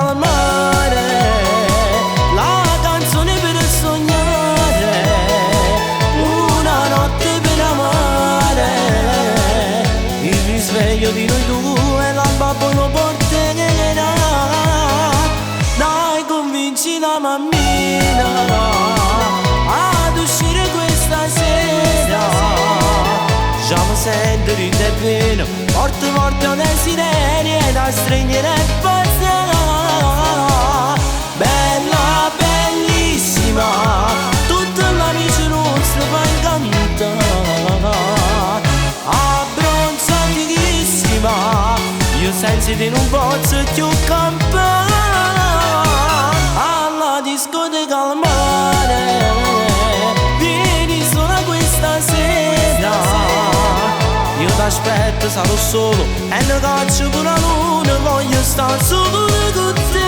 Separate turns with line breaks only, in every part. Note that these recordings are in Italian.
calmare, la canzone per sognare, una notte per amare, il risveglio di noi due, l'alba poi lo porterà. Dai, convinci la mammina ad uscire questa sera, già mi sento in te pieno, forte forte un desiderio da stringere e passare. Bella, bellissima, tutta la luce nostra fa incantare, abbronzatissima, io senza te non posso più campare. Alla discoteca al mare, vieni sola questa sera, io t'aspetto, sarò solo e ne caccio pure la luna, voglio stare solo con te.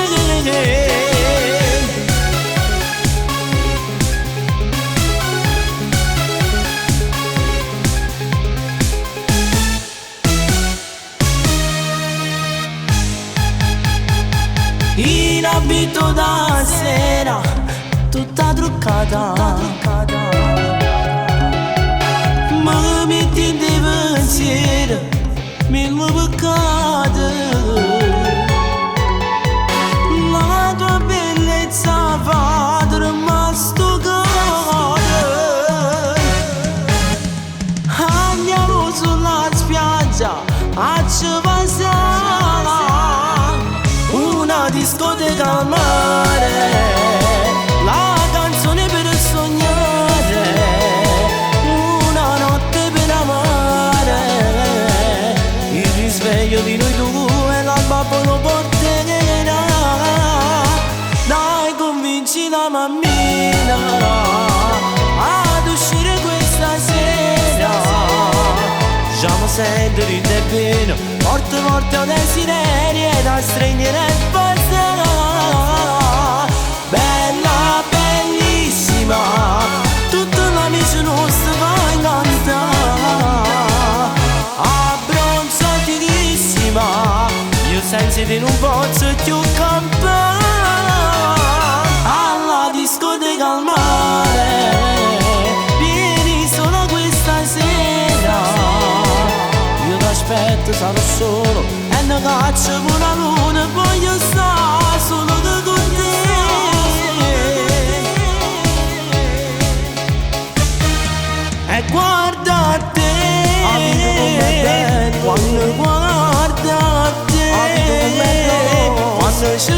In abito da sera, tutta truccata, ma mi metti in dei pensieri, mille peccati. La tua bellezza fa rimasto cuore. Andiamo sulla spiaggia a ci passare, una discoteca al mare, la canzone per sognare, una notte per amare, il risveglio di noi due, l'alba poi lo porterà. Dai, convinci la mammina ad uscire questa sera, già mi sento in te pieno, forte forte un desiderio da stringere e passare. Bella, bellissima, tutta la luce nostra fa incantare, abbronzatissima, io senza te non posso più campare. Alla discoteca al mare, vieni sola questa sera, io t'aspetto, sarò solo e ne caccio pure la luna, voglio stare solo con te. E guarda a te, quando guarda a te, quando ci